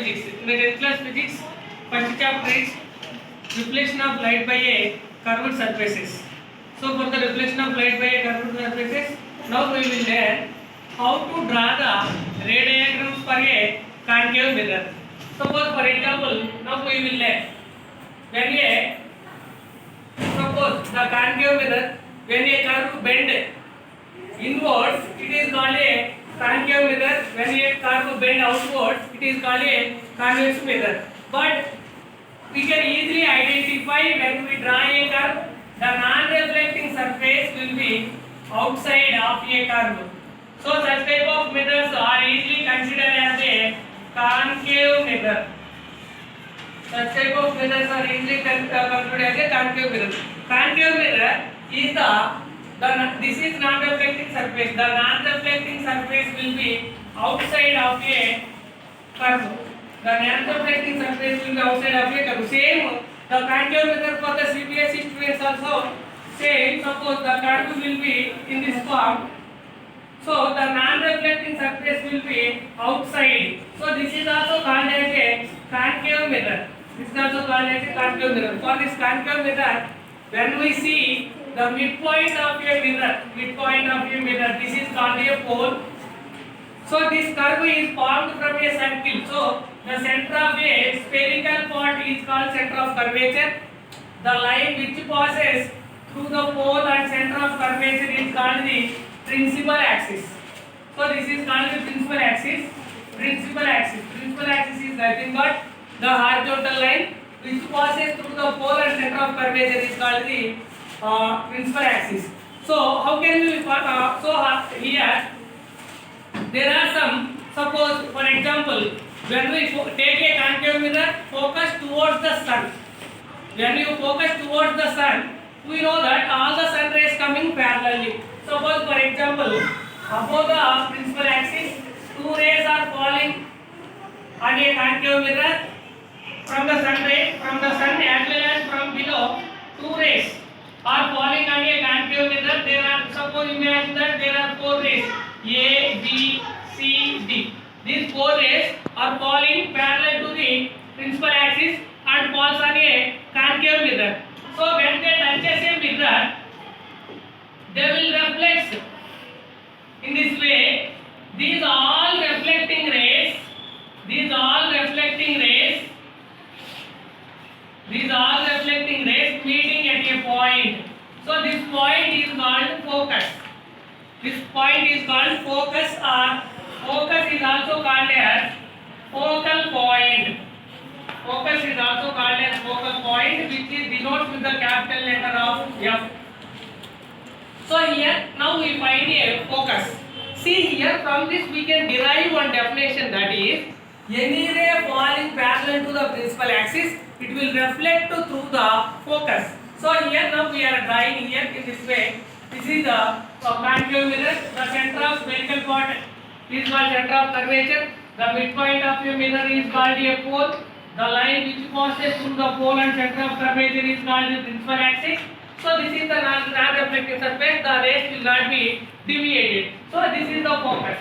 physics. In the 10th class physics, first chapter is reflection of light by a curved surfaces. So for the reflection of light by a curved surfaces, now we will learn how to draw the ray diagrams for a concave mirror. Suppose for example, now we will learn when a suppose the concave mirror, when a curve bend inwards, it is called a concave mirror. When a curve bend outwards, it is called a convex mirror. But we can easily identify when we draw a curve, the non-reflecting surface will be outside of a curve. So such type of mirrors are easily considered as a concave mirror. Such type of mirrors are easily considered as a concave mirror. Concave mirror is this is non-reflecting surface. The non-reflecting surface will be outside of a curve. The non-reflecting surface will be outside of a curve. Same the concave mirror for the CBSE students also. Same. Suppose the curve will be in this form. So the non-reflecting surface will be outside. So this is also called as a concave mirror. This is also called as a concave mirror. For this concave mirror, when we see the midpoint of a mirror, this is called a pole. So this curve is formed from a circle. So the center of a spherical part is called center of curvature. The line which passes through the pole and center of curvature is called the principal axis. So this is called the principal axis. Principal axis is nothing but the horizontal line which passes through the pole and center of curvature is called the principal axis. So how can we here there are some, suppose for example, when we take a concave mirror, focus towards the sun. When you focus towards the sun, we know that all the sun rays coming parallelly. Suppose for example, above the principal axis, two rays are falling on a concave mirror from the sun as well as from below. Two rays are falling on a concave mirror. There are, suppose imagine that there are four rays A, B, C, D. These four rays are falling parallel to the principal axis and falls on a concave mirror. So when they touches a mirror, they will reflect in this way. These all reflecting rays meeting at a point. So this point is called focus. This point is called focus, or focus is also called as focal point. Focus is also called as focal point, which is denoted with the capital letter of F. So here now we find a focus. See here, from this we can derive one definition, that is, any ray falling parallel to the principal axis, it will reflect through the focus. So here now we are drawing here in this way. This is the concave mirror. The center of spherical part is called center of curvature. The midpoint of your mirror is called a pole. The line which passes through the pole and center of curvature is called the principal axis. So this is the non-reflecting surface. The rays will not be deviated. So this is the focus.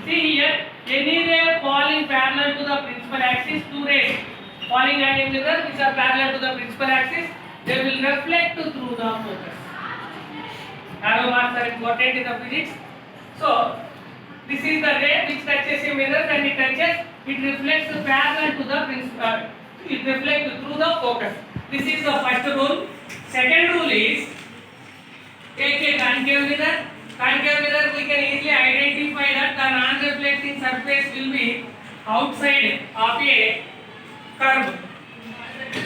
See here, any ray falling parallel to the principal axis, two rays falling at a mirror which are parallel to the principal axis, they will reflect through the focus. Arrow marks are important in the physics. So this is the ray which touches a mirror, and it reflects parallel to the principal. It reflects through the focus. This is the first rule. Second rule is, take a concave mirror. Concave mirror, we can easily identify that the non-reflecting surface will be outside of a curve.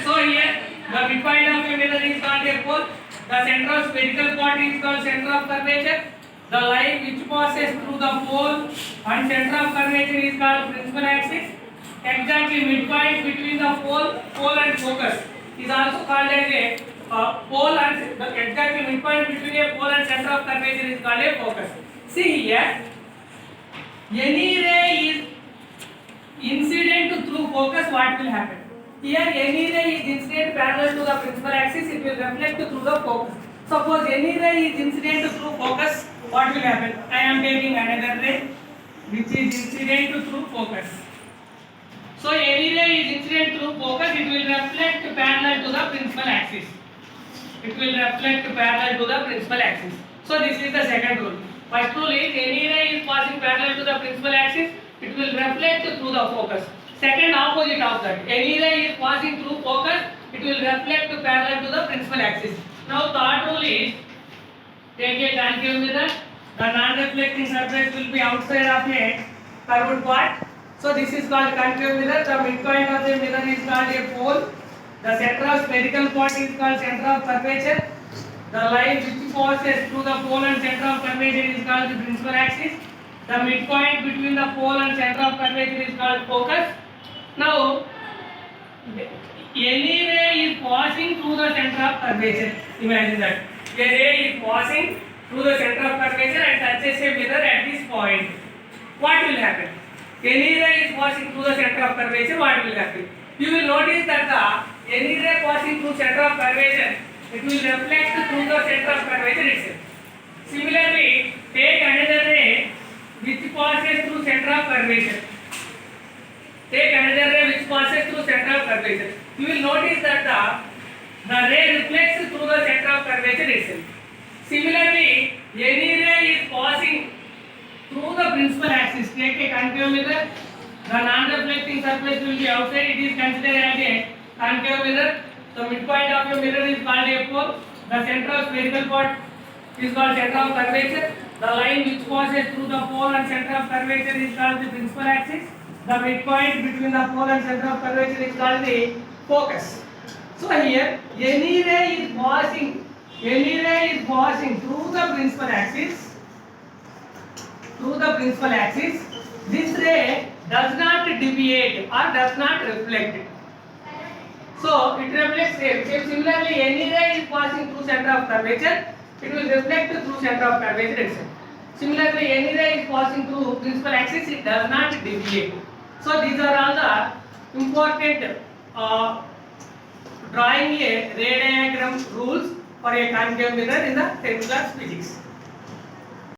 So here the midpoint of a mirror is called a pole. The center of spherical part is called center of curvature. The line which passes through the pole and center of curvature is called principal axis. Exactly midpoint between the pole and focus is also called as a pole, and the exactly midpoint between a pole and center of curvature is called a focus. See here, any ray is incident through focus, what will happen? Here any ray is incident parallel to the principal axis, it will reflect through the focus. Suppose any ray is incident through focus, what will happen? I am taking another ray which is incident through focus. So is incident through focus, it will reflect parallel to the principal axis. It will reflect parallel to the principal axis. So this is the second rule. First rule is any ray is passing parallel to the principal axis, it will reflect through the focus. Second, opposite of that. Any ray is passing through focus, it will reflect parallel to the principal axis. Now third rule is take a concave mirror. The non-reflecting surface will be outside of a curved part. So this is called concave mirror. The midpoint of the mirror is called a pole. The center of spherical part is called center of curvature. The line which passes through the pole and center of curvature is called the principal axis. The midpoint between the pole and center of curvature is called focus. Now, any ray is passing through the center of curvature. Imagine that. A ray is passing through the center of curvature and touches a mirror at this point. What will happen? Any ray is passing through the center of curvature, what will happen? You will notice that the any ray passing through center of curvature, it will reflect through the center of curvature itself. Similarly, take another ray which passes through center of curvature. Take another ray which passes through center of curvature. You will notice that the ray reflects through the center of curvature itself. Similarly, any ray is passing through the principal axis. Take a concave mirror. The non-reflecting surface will be outside. It is considered as a concave mirror. The midpoint of your mirror is called a pole. The center of spherical part is called center of curvature. The line which passes through the pole and center of curvature is called the principal axis. The midpoint between the pole and center of curvature is called the focus. So here, any ray is passing through the principal axis. Through the principal axis, this ray does not deviate or does not reflect. So it reflects here. Similarly, any ray is passing through center of curvature, it will reflect through center of curvature itself. Similarly, any ray is passing through principal axis, it does not deviate. So these are all the important drawing a ray diagram rules for a concave mirror in the 10th class physics.